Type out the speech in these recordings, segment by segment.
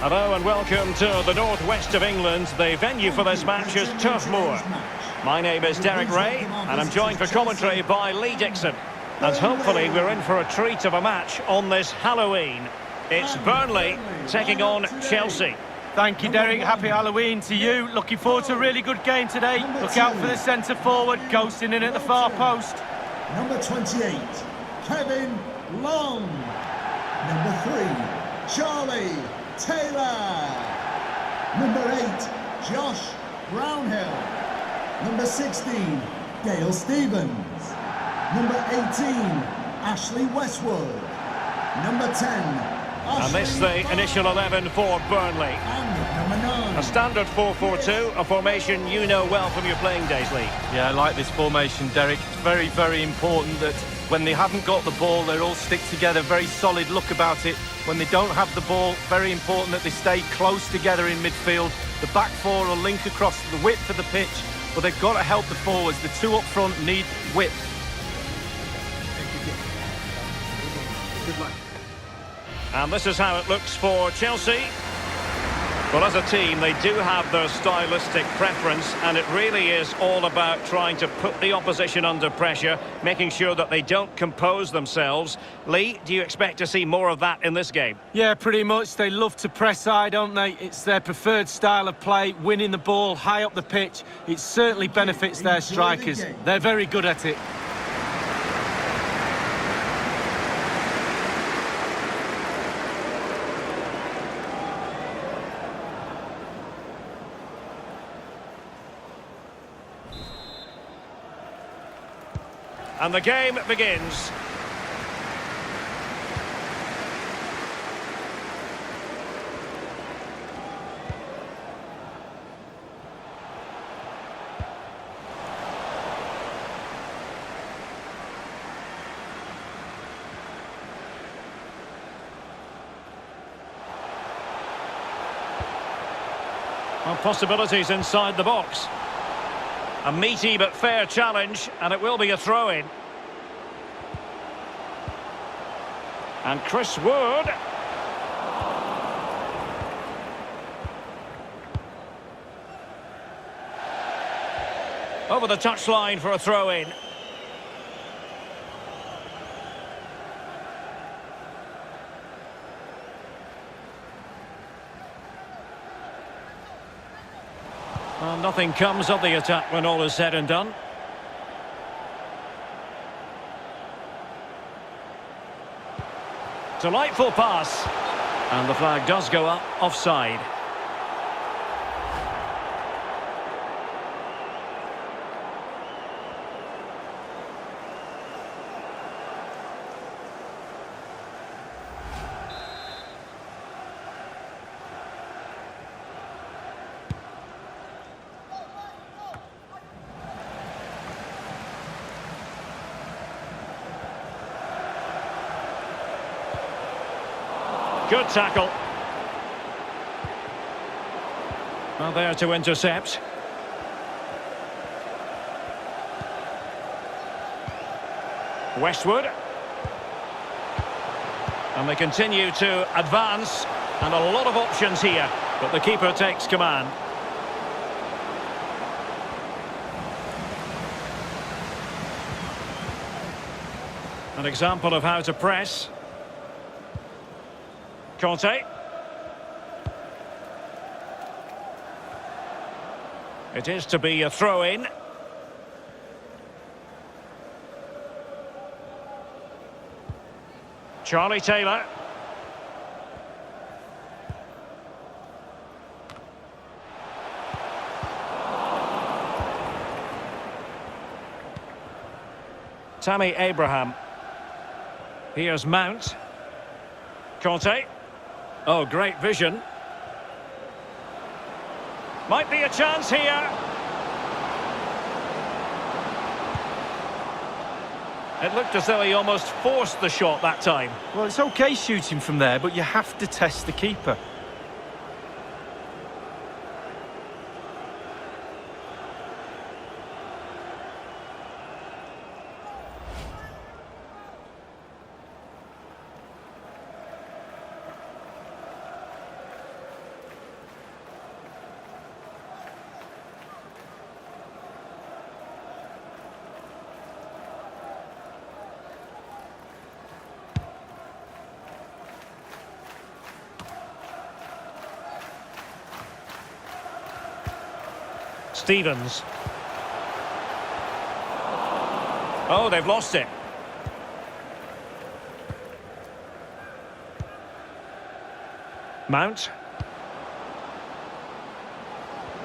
Hello and welcome to the northwest of England. The venue for this match is Turf Moor. My name is Derek Ray and I'm joined for commentary by Lee Dixon. And hopefully we're in for a treat of a match on this Halloween. It's Burnley taking on Chelsea. Thank you, Derek. Happy Halloween to you. Looking forward to a really good game today. Look out for the centre forward, ghosting in at the far post. Number 28, Kevin Long. Number 3, Charlie Taylor. Number 8, Josh Brownhill. Number 16, Dale Stevens. Number 18, Ashley Westwood. Number 10, and this is the initial 11 for Burnley. And number 9. A standard 4-4-2, a formation you know well from your playing days, Lee. Yeah, I like this formation, Derek. It's very, very important that when they haven't got the ball, they all stick together. Very solid look about it. When they don't have the ball, very important that they stay close together in midfield. The back four will link across the width of the pitch, but they've got to help the forwards. The two up front need width. Good luck. And this is how it looks for Chelsea. Well, as a team, they do have their stylistic preference, and it really is all about trying to put the opposition under pressure, making sure that they don't compose themselves. Lee, do you expect to see more of that in this game? Yeah, pretty much. They love to press high, don't they? It's their preferred style of play, winning the ball high up the pitch. It certainly benefits their strikers. They're very good at it. And the game begins. Well, possibilities inside the box. A meaty but fair challenge, and it will be a throw-in. And Chris Wood. Over the touchline for a throw-in. Well, nothing comes of the attack when all is said and done. Delightful pass. And the flag does go up offside. Good tackle. Well, there to intercept. Westwood. And they continue to advance. And a lot of options here. But the keeper takes command. An example of how to press. Conte. It is to be a throw-in. Charlie Taylor. Tammy Abraham. Here's Mount. Conte. Oh, great vision. Might be a chance here. It looked as though he almost forced the shot that time. Well, it's okay shooting from there, but you have to test the keeper. Stevens. Oh, they've lost it. Mount.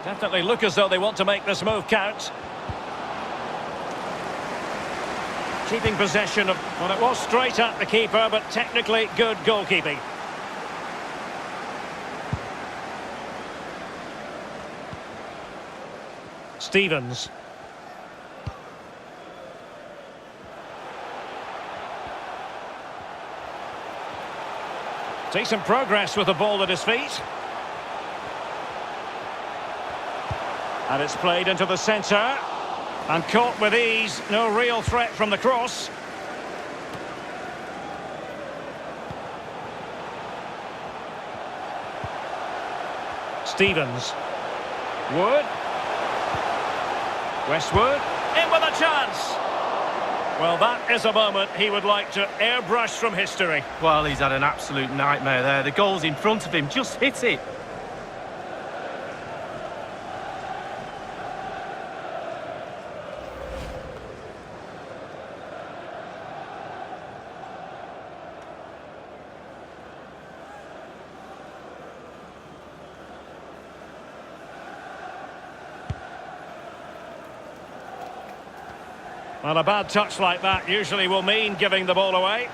Definitely look as though they want to make this move count. Keeping possession of... Well, it was straight at the keeper, but technically good goalkeeping. Stevens. Decent progress with the ball at his feet. And it's played into the centre. And caught with ease. No real threat from the cross. Stevens. Wood. Westwood. In with a chance. Well, that is a moment he would like to airbrush from history. Well, he's had an absolute nightmare there. The goal's in front of him. Just hit it. Well, a bad touch like that usually will mean giving the ball away.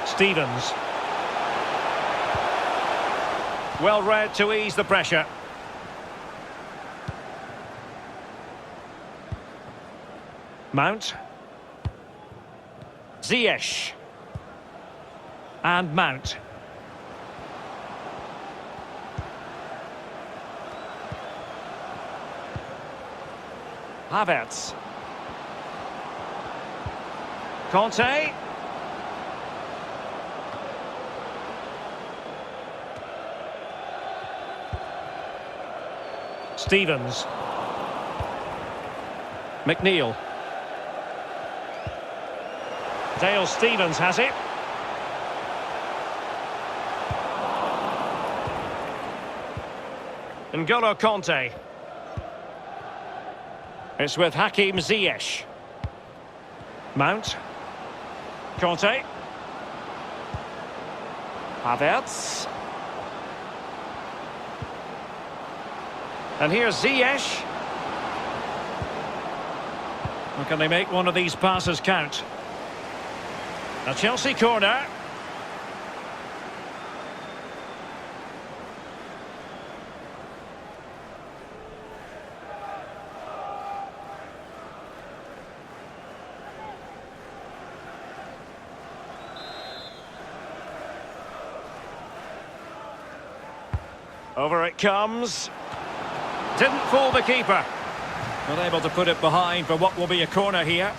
Stevens. Well read to ease the pressure. Mount. Ziyech. And Mount. Havertz. Conte. Stevens. McNeil. Dale Stevens has it. N'Golo Conte. It's with Hakim Ziyech. Mount. Conte. Havertz. And here's Ziyech. Well, can they make one of these passes count? A Chelsea corner. Over it comes. Didn't fool the keeper. Not able to put it behind for what will be a corner here.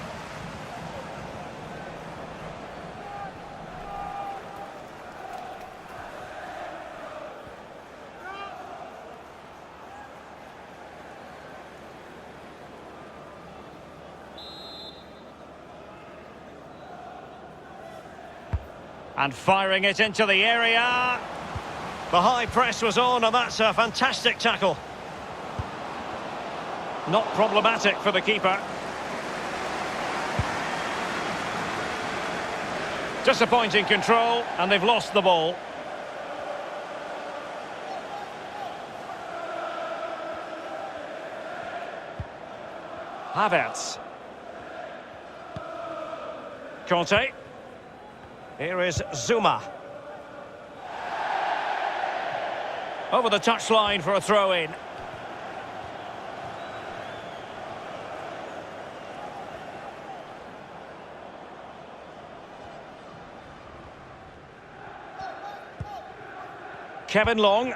And firing it into the area. The high press was on, and that's a fantastic tackle. Not problematic for the keeper. Disappointing control, and they've lost the ball. Havertz. Conte. Here is Zuma. Over the touchline for a throw-in. Kevin Long.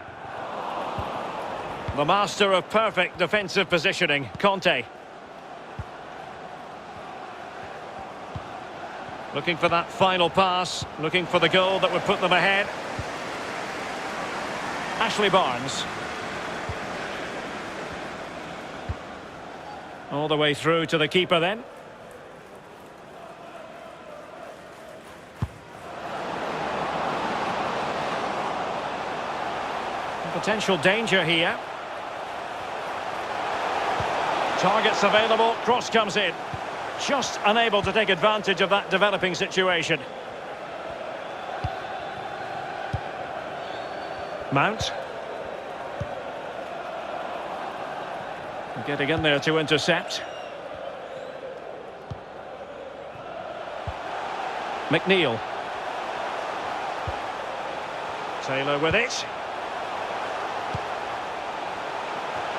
The master of perfect defensive positioning, Conte. Looking for that final pass, looking for the goal that would put them ahead. Ashley Barnes. All the way through to the keeper then. Able Potential danger here. Targets available, cross comes in. Just unable to take advantage of that developing situation. Mount. Getting in there to intercept. McNeil. Taylor with it.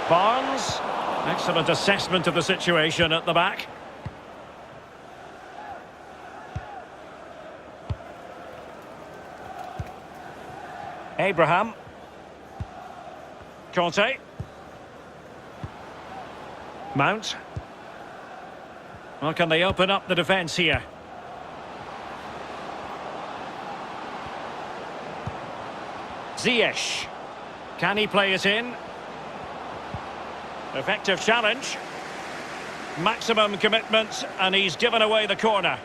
Barnes. Excellent assessment of the situation at the back. Abraham. Conte. Mount. Well, can they open up the defence here? Ziyech. Can he play it in? Effective challenge. Maximum commitment, and he's given away the corner.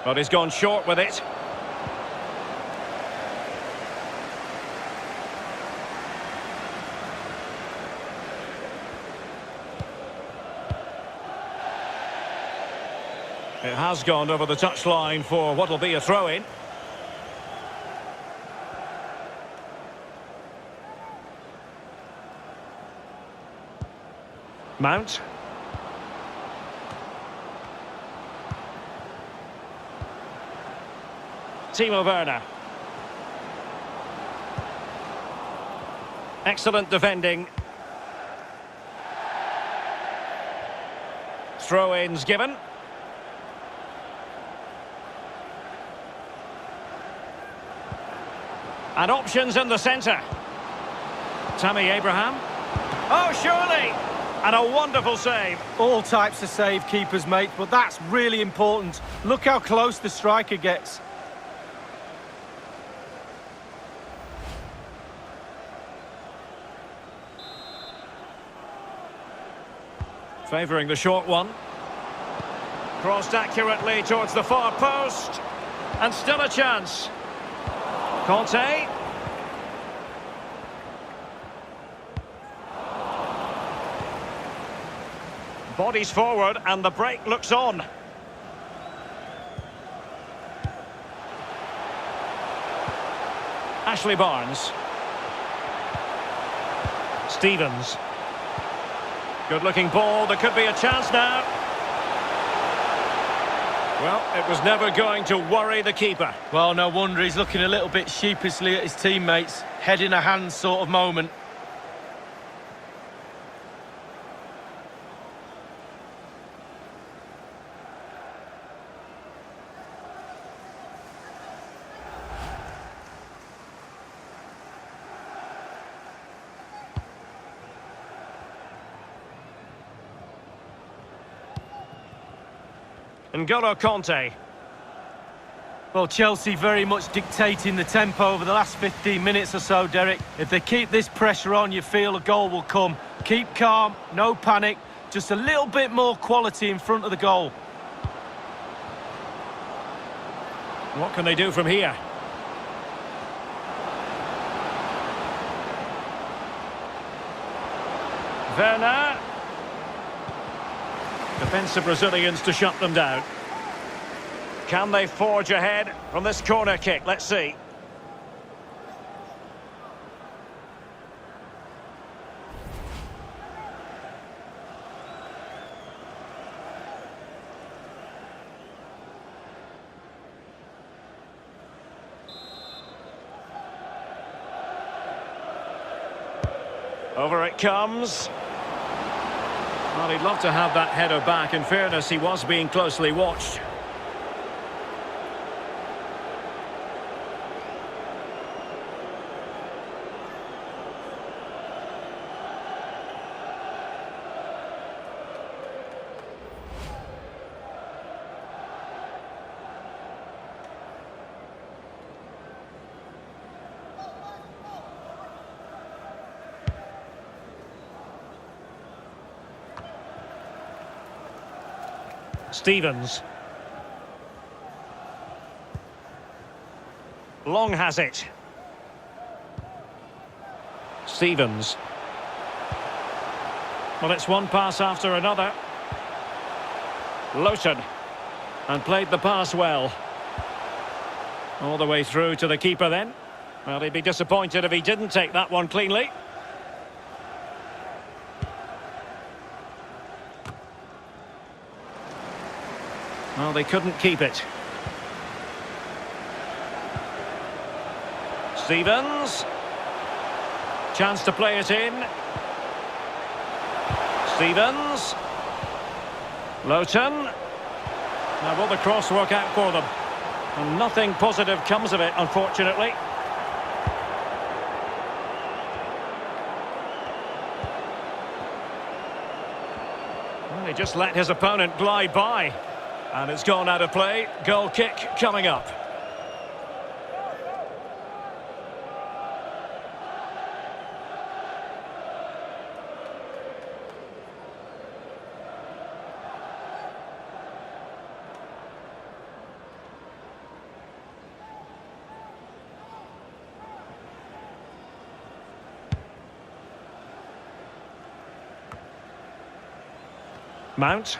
But he's gone short with it. It has gone over the touchline for what will be a throw-in. Mount. Timo Werner. Excellent defending. Throw-ins given. And options in the centre. Tammy Abraham. Oh, surely! And a wonderful save. All types of save keepers make, but that's really important. Look how close the striker gets. Favouring the short one. Crossed accurately towards the far post. And still a chance. Conte. Bodies forward and the break looks on. Ashley Barnes. Stevens. Good looking ball, there could be a chance now. Well, it was never going to worry the keeper. Well, no wonder he's looking a little bit sheepishly at his teammates. Head in a hand sort of moment. N'Golo Conte. Well, Chelsea very much dictating the tempo over the last 15 minutes or so, Derek. If they keep this pressure on, you feel a goal will come. Keep calm, no panic, just a little bit more quality in front of the goal. What can they do from here? Werner. Defensive Brazilians to shut them down. Can they forge ahead from this corner kick? Let's see. Over it comes. Well, he'd love to have that header back. In fairness, he was being closely watched. Stevens. Long has it. Stevens. Well, it's one pass after another. Lowton. And played the pass well. All the way through to the keeper then. Well, he'd be disappointed if he didn't take that one cleanly. Well, they couldn't keep it. Stevens. Chance to play it in. Stevens. Lowton. Now will the cross work out for them? And nothing positive comes of it, unfortunately. Well, he just let his opponent glide by. And it's gone out of play. Goal kick coming up. Mount.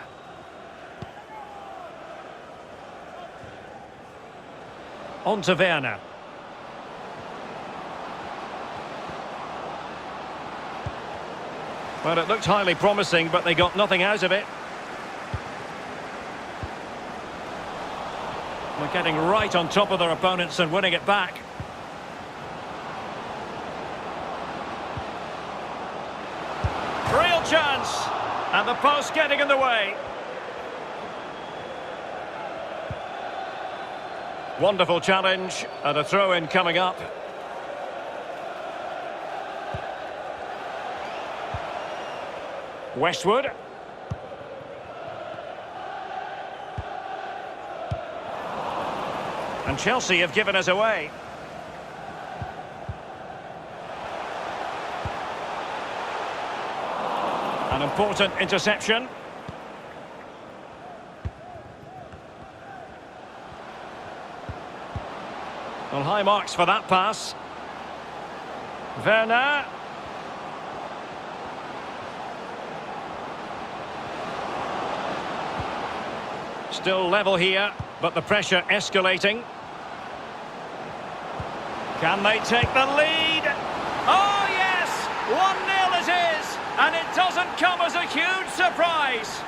On to Werner. Well, it looked highly promising, but they got nothing out of it. They're getting right on top of their opponents and winning it back. Real chance! And the post getting in the way. Wonderful challenge, and a throw-in coming up. Westwood. And Chelsea have given us away. An important interception. Well, high marks for that pass. Werner. Still level here, but the pressure escalating. Can they take the lead? Oh, yes! 1-0 it is! And it doesn't come as a huge surprise.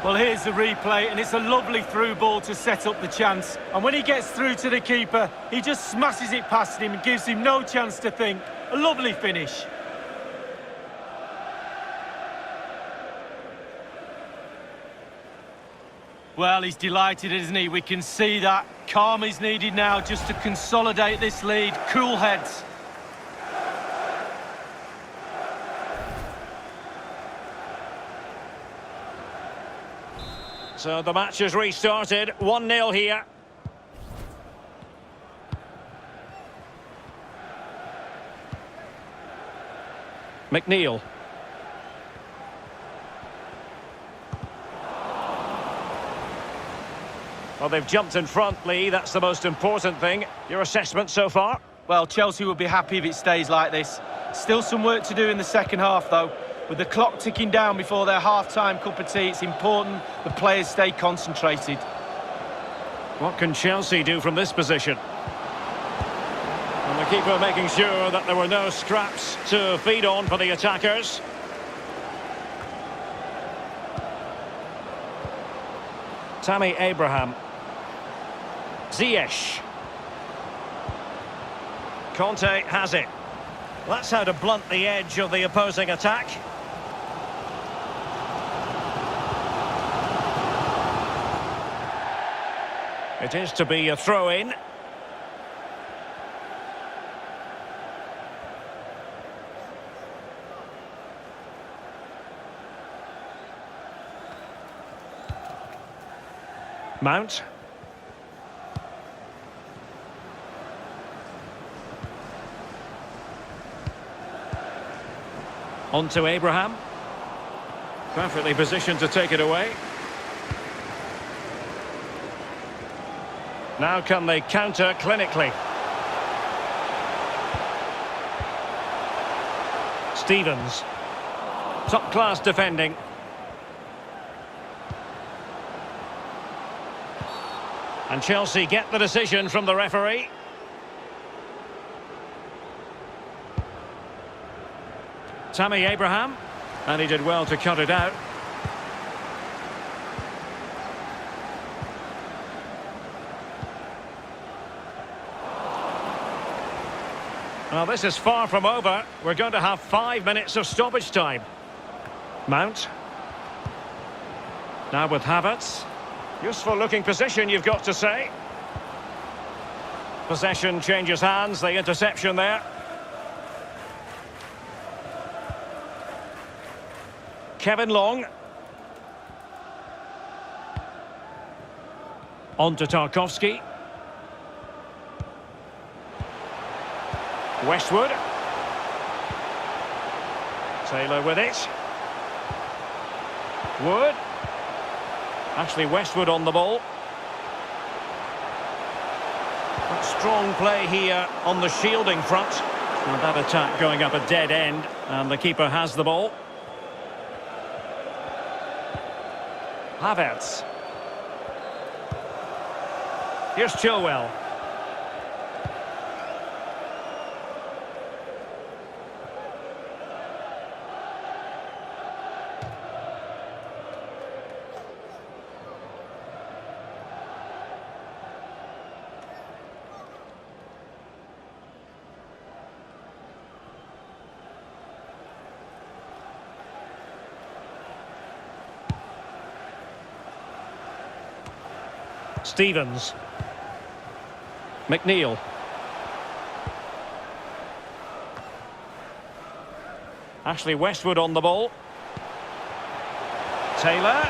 Well, here's the replay, and it's a lovely through ball to set up the chance. And when he gets through to the keeper, he just smashes it past him and gives him no chance to think. A lovely finish. Well, he's delighted, isn't he? We can see that. Calm is needed now just to consolidate this lead. Cool heads. So the match has restarted. 1-0 here. McNeil. Well, they've jumped in front, Lee. That's the most important thing. Your assessment so far? Well, Chelsea will be happy if it stays like this. Still some work to do in the second half, though. With the clock ticking down before their half-time cup of tea, it's important the players stay concentrated. What can Chelsea do from this position? And the keeper making sure that there were no scraps to feed on for the attackers. Tammy Abraham. Ziyech. Conte has it. That's how to blunt the edge of the opposing attack. It is to be a throw-in. Mount. On to Abraham. Perfectly positioned to take it away. Now can they counter clinically? Stevens. Top-class defending. And Chelsea get the decision from the referee. Tammy Abraham. And he did well to cut it out. Well, this is far from over. We're going to have 5 minutes of stoppage time. Mount. Now with Havertz. Useful looking position, you've got to say. Possession changes hands, the interception there. Kevin Long. On to Tarkowski. Westwood. Taylor with it. Wood. Actually, Westwood on the ball. But strong play here on the shielding front. And that attack going up a dead end. And the keeper has the ball. Havertz. Here's Chilwell. Stevens. McNeil. Ashley Westwood on the ball. Taylor.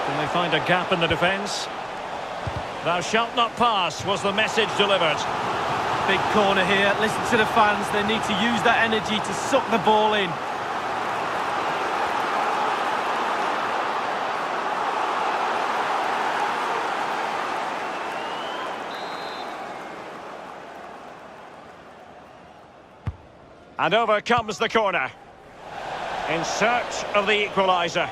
Can they find a gap in the defence? Thou shalt not pass was the message delivered. Big corner here. Listen to the fans. They need to use that energy to suck the ball in. And over comes the corner. In search of the equaliser.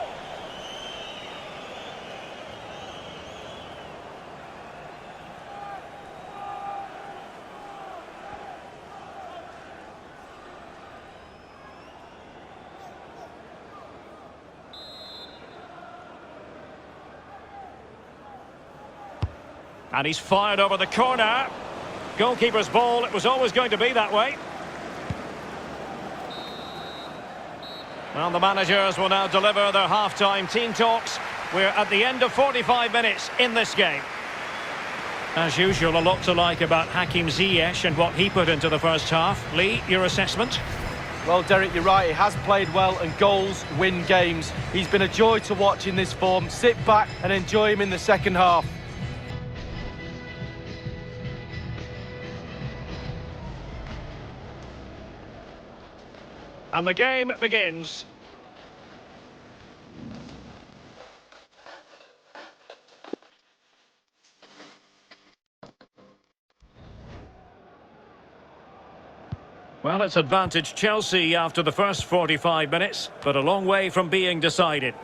And he's fired over the corner. Goalkeeper's ball, it was always going to be that way. Well, the managers will now deliver their half-time team talks. We're at the end of 45 minutes in this game. As usual, a lot to like about Hakim Ziyech and what he put into the first half. Lee, your assessment? Well, Derek, you're right. He has played well and goals win games. He's been a joy to watch in this form. Sit back and enjoy him in the second half. And the game begins. Well, it's advantage Chelsea after the first 45 minutes, but a long way from being decided.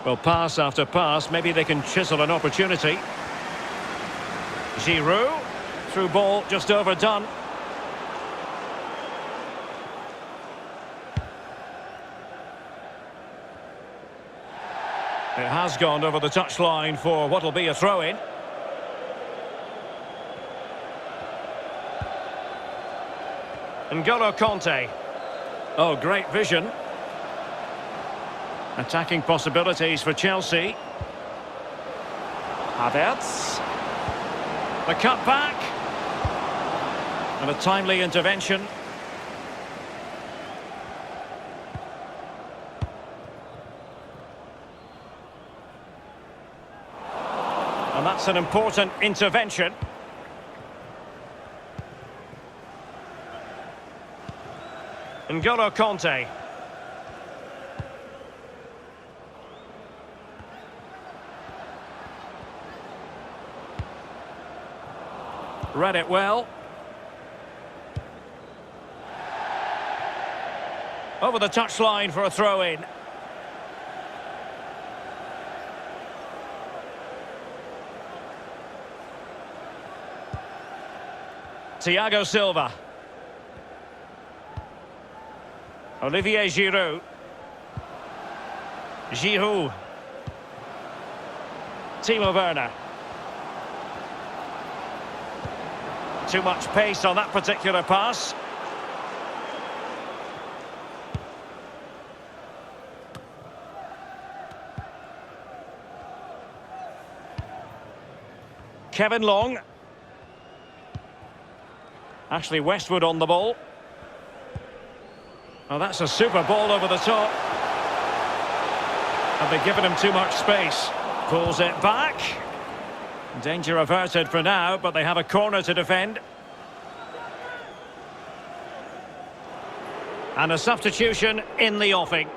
Well, pass after pass, maybe they can chisel an opportunity. Giroud, through ball just overdone. It has gone over the touchline for what will be a throw-in. N'Golo Kanté. Oh, great vision. Attacking possibilities for Chelsea. Havertz. The cut back. And a timely intervention. And that's an important intervention. N'Golo Kanté. Read it well. Over the touchline for a throw-in. Thiago Silva. Olivier Giroud. Giroud. Timo Werner. Too much pace on that particular pass. Kevin Long. Ashley Westwood on the ball. Oh, that's a super ball over the top. Have they given him too much space? Pulls it back. Danger averted for now, but they have a corner to defend. And a substitution in the offing.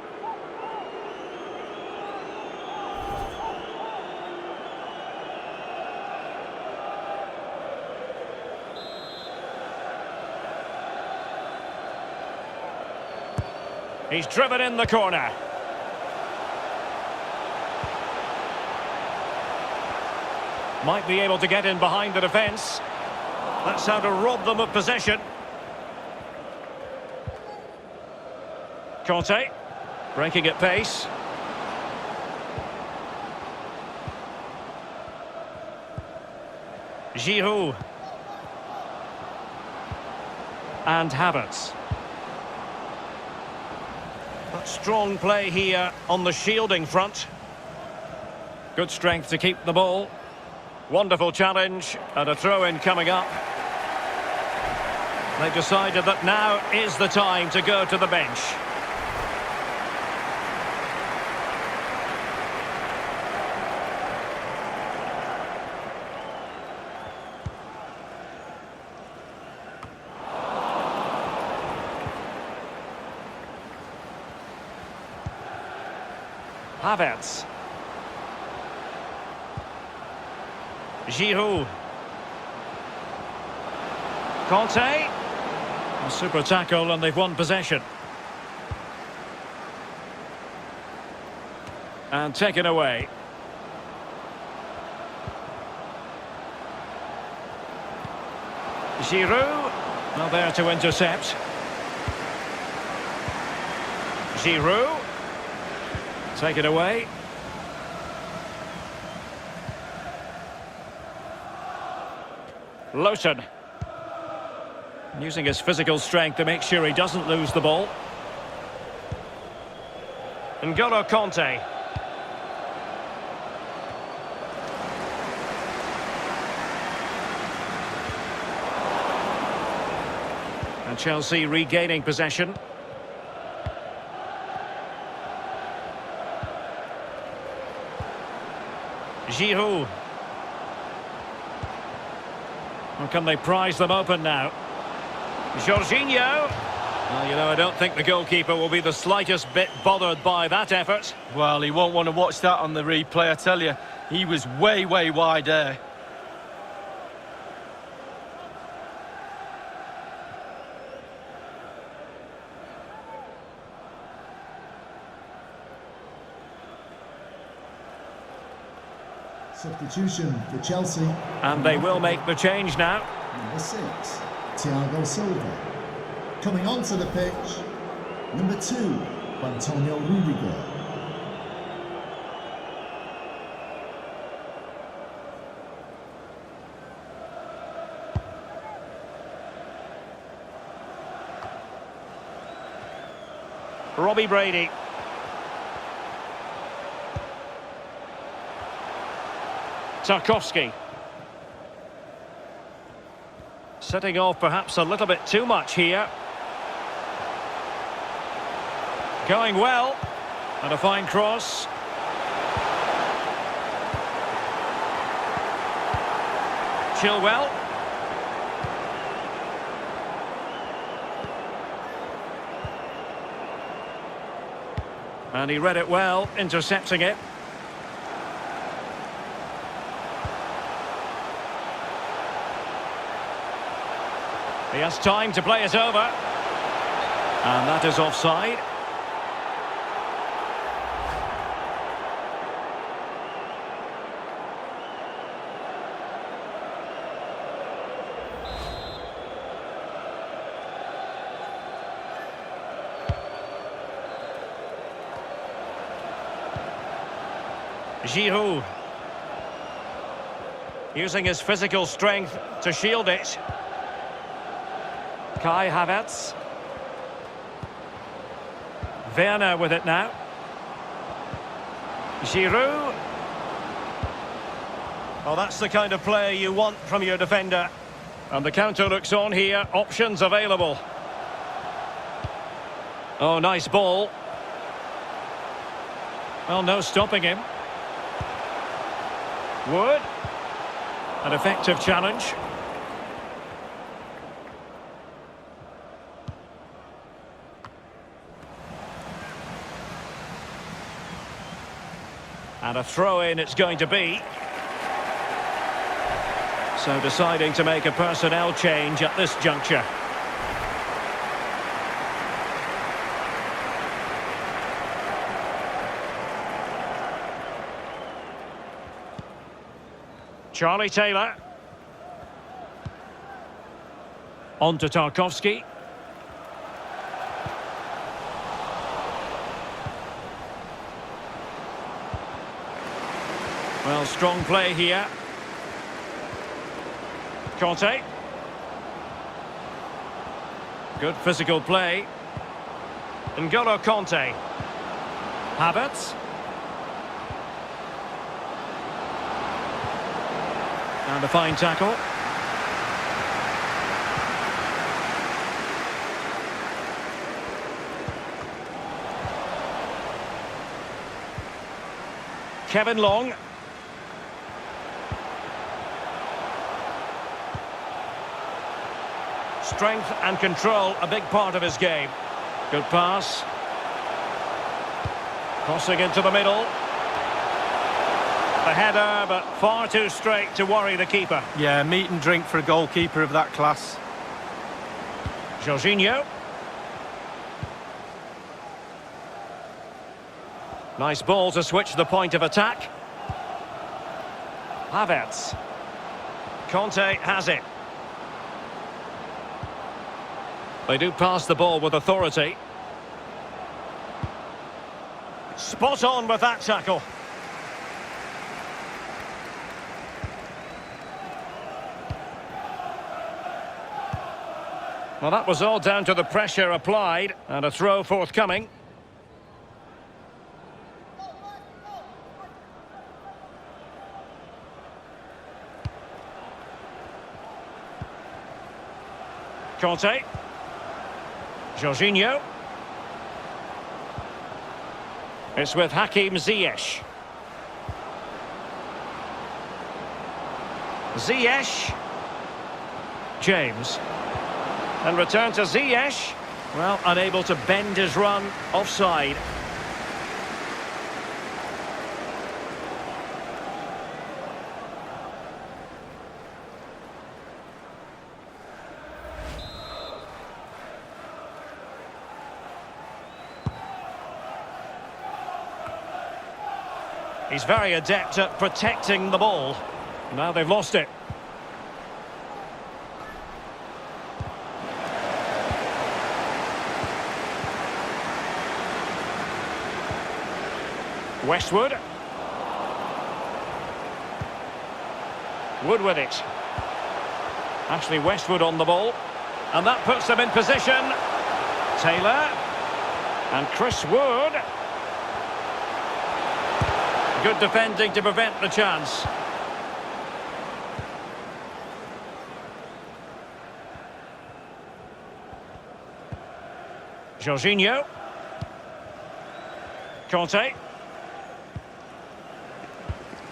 He's driven in the corner. Might be able to get in behind the defence. That's how to rob them of possession. Kanté, breaking at pace. Giroud. And Havertz. But strong play here on the shielding front. Good strength to keep the ball. Wonderful challenge and a throw-in coming up. They've decided that now is the time to go to the bench. Havertz. Giroud. Kanté. A super tackle and they've won possession. And taken away. Giroud. Not there to intercept. Giroud. Taken away. Lowton. Using his physical strength to make sure he doesn't lose the ball. N'Golo Kanté. And Chelsea regaining possession. Giroud. Or can they prise them open now? Jorginho. Well, you know, I don't think the goalkeeper will be the slightest bit bothered by that effort. Well, he won't want to watch that on the replay, I tell you. He was way wide there. Substitution for Chelsea. And they will make the change now. Number 6, Thiago Silva. Coming onto the pitch, number 2, Antonio Rudiger. Robbie Brady. Tarkowski. Setting off perhaps a little bit too much here. Going well. And a fine cross. Chilwell. And he read it well, intercepting it. He has time to play it over. And that is offside. Giroud. Using his physical strength to shield it. Kai Havertz. Werner with it now. Giroud. Well, that's the kind of play you want from your defender. And the counter looks on here. Options available. Oh, nice ball. Well, no stopping him. Wood. An effective challenge. And a throw-in it's going to be. So deciding to make a personnel change at this juncture. Charlie Taylor. On to Tarkowski. Well, strong play here. Conte. Good physical play. N'Golo Conte. Havertz. And a fine tackle. Kevin Long. Strength and control, a big part of his game. Good pass. Crossing into the middle. The header, but far too straight to worry the keeper. Yeah, meat and drink for a goalkeeper of that class. Jorginho. Nice ball to switch the point of attack. Havertz. Conte has it. They do pass the ball with authority. Spot on with that tackle. Well, that was all down to the pressure applied, and a throw forthcoming. Conte. Jorginho. It's with Hakim Ziyech. Ziyech. James. And return to Ziyech. Well, unable to bend his run. Offside. He's very adept at protecting the ball. Now they've lost it. Westwood. Wood with it. Ashley Westwood on the ball. And that puts them in position. Taylor. And Chris Wood. Good defending to prevent the chance. Jorginho. Conte.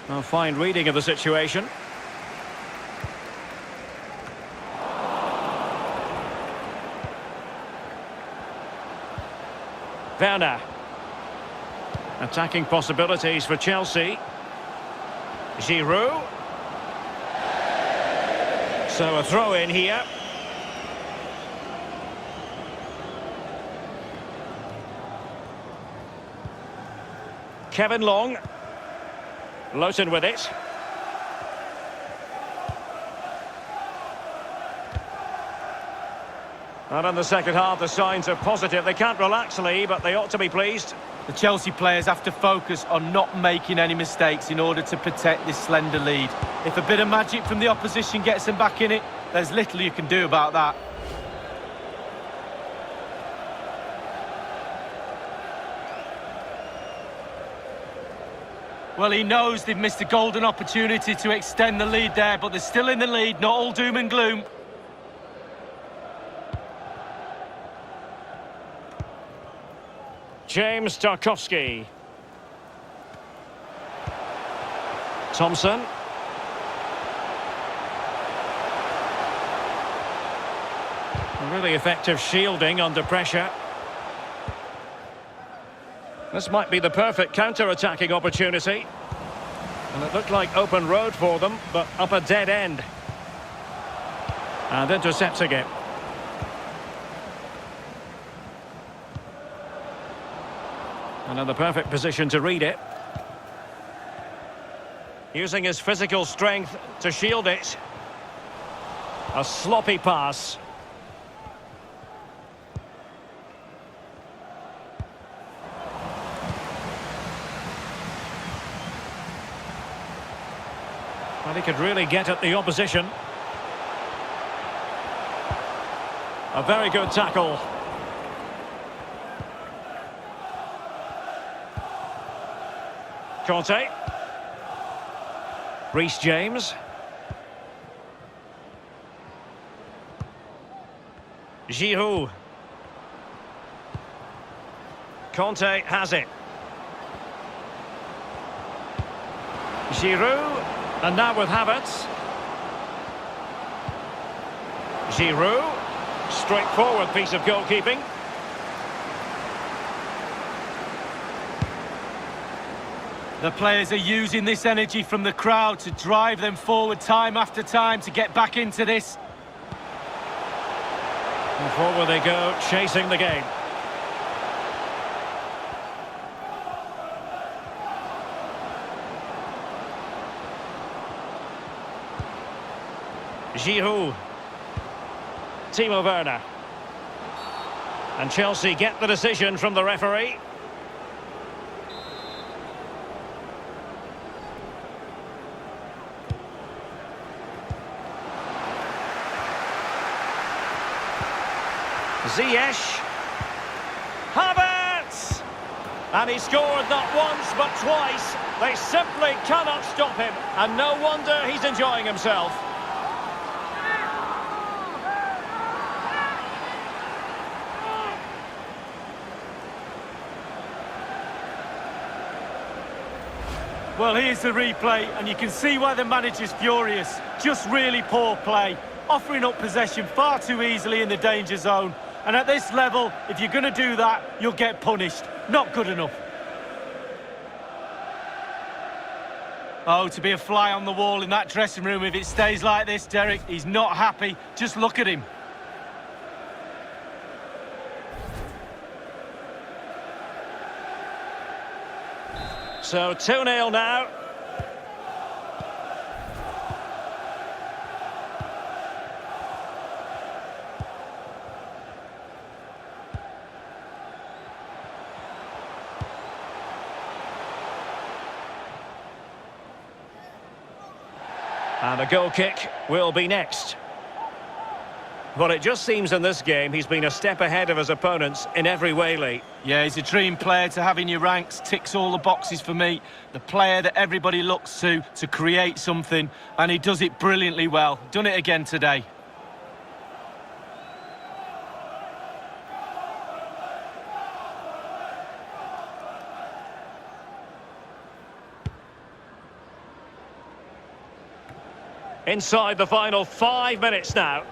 A fine reading of the situation. Werner. Attacking possibilities for Chelsea. Giroud. So a throw in here. Kevin Long. Lowton with it. And in the second half, the signs are positive. They can't relax, Lee, but they ought to be pleased. The Chelsea players have to focus on not making any mistakes in order to protect this slender lead. If a bit of magic from the opposition gets them back in it, there's little you can do about that. Well, he knows they've missed a golden opportunity to extend the lead there, but they're still in the lead, not all doom and gloom. James Tarkowski. Thompson. Really effective shielding under pressure. This might be the perfect counter-attacking opportunity. And it looked like open road for them, but up a dead end. And intercepting it. Another perfect position to read it. Using his physical strength to shield it. A sloppy pass. Well, he could really get at the opposition. A very good tackle. Conte. Reece James. Giroud. Conte has it. Giroud. And now with Havertz. Giroud. Straightforward piece of goalkeeping. The players are using this energy from the crowd to drive them forward time after time to get back into this. And forward they go, chasing the game. Giroud. Timo Werner. And Chelsea get the decision from the referee. Ziyech. Havertz! And he scored not once but twice. They simply cannot stop him. And no wonder he's enjoying himself. Well, here's the replay, and you can see why the manager's furious. Just really poor play, offering up possession far too easily in the danger zone. And at this level, if you're going to do that, you'll get punished. Not good enough. Oh, to be a fly on the wall in that dressing room if it stays like this, Derek. He's not happy. Just look at him. So 2-0 now. And a goal kick will be next. Well, it just seems in this game he's been a step ahead of his opponents in every way, Lee. Yeah, he's a dream player to have in your ranks, ticks all the boxes for me. The player that everybody looks to create something, and he does it brilliantly well. Done it again today. Inside the final 5 minutes now.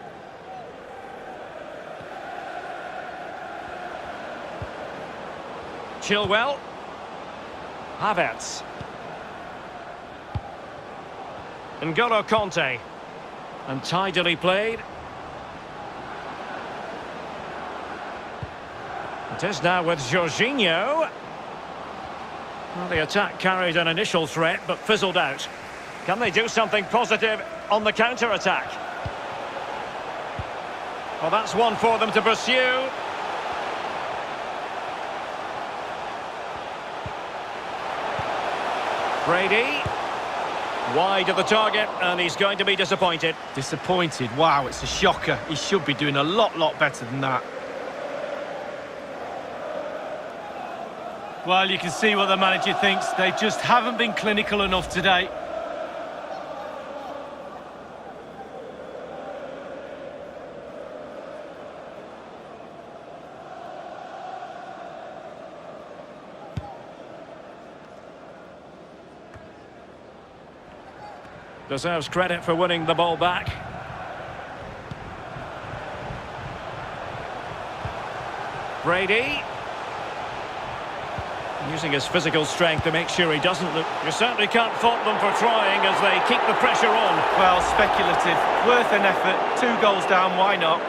Chilwell. Havertz. N'Golo Kanté. And tidily played. It is now with Jorginho. Well, the attack carried an initial threat, but fizzled out. Can they do something positive on the counter-attack? Well, that's one for them to pursue. Brady. Wide of the target, and he's going to be disappointed. Disappointed? Wow, it's a shocker. He should be doing a lot better than that. Well, you can see what the manager thinks. They just haven't been clinical enough today. Deserves credit for winning the ball back. Brady. Using his physical strength to make sure he doesn't look... You certainly can't fault them for trying as they keep the pressure on. Well, speculative. Worth an effort. 2 goals down, why not?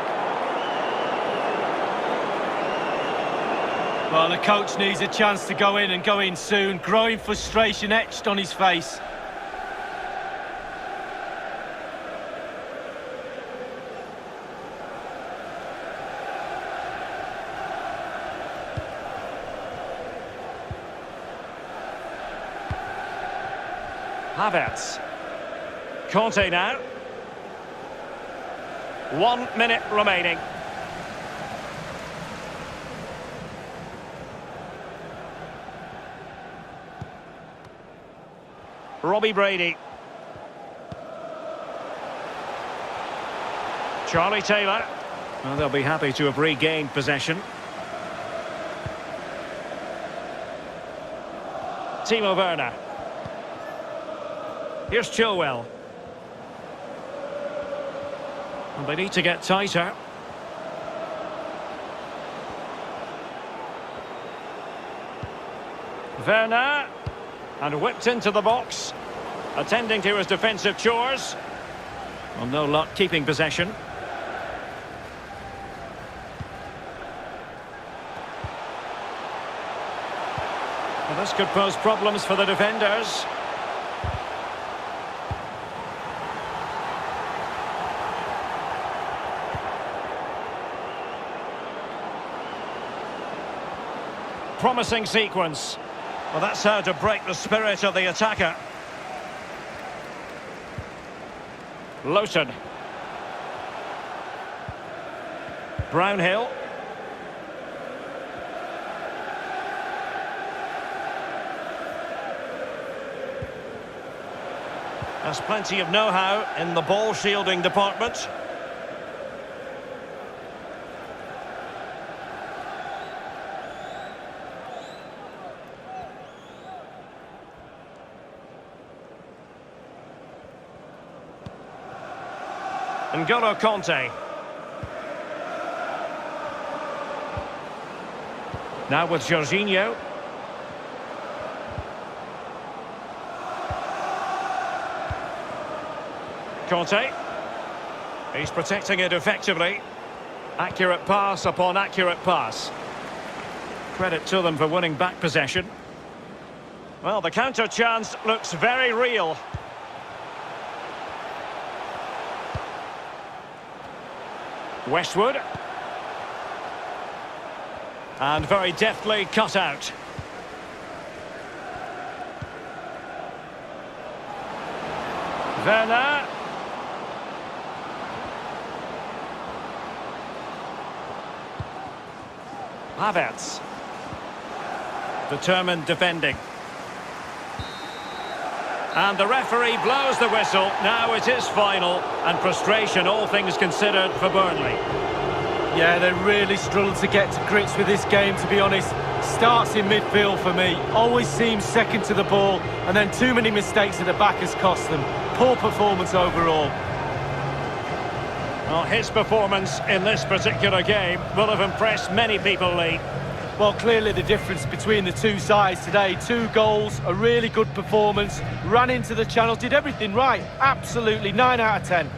Well, the coach needs a chance to go in and go in soon. Growing frustration etched on his face. Havertz. Kanté now. 1 minute remaining. Robbie Brady. Charlie Taylor. Well, they'll be happy to have regained possession. Timo Werner. Here's Chilwell. And they need to get tighter. Werner. And whipped into the box. Attending to his defensive chores. Well, no luck keeping possession. Well, this could pose problems for the defenders. Promising sequence. Well, that's how to break the spirit of the attacker. Lowton. Brownhill. There's plenty of know-how in the ball shielding department. N'Golo Kanté. Now with Jorginho. Kanté. He's protecting it effectively. Accurate pass upon accurate pass. Credit to them for winning back possession. Well, the counter chance looks very real. Westwood. And very deftly cut out. Werner. Havertz. Determined defending. And the referee blows the whistle. Now it is final, and frustration, all things considered, for Burnley. Yeah, they really struggled to get to grips with this game, to be honest. Starts in midfield for me, always seems second to the ball, and then too many mistakes at the back has cost them. Poor performance overall. Well, his performance in this particular game will have impressed many people, Lee. Well, clearly the difference between the two sides today. 2 goals, a really good performance, ran into the channels, did everything right. Absolutely, 9 out of 10.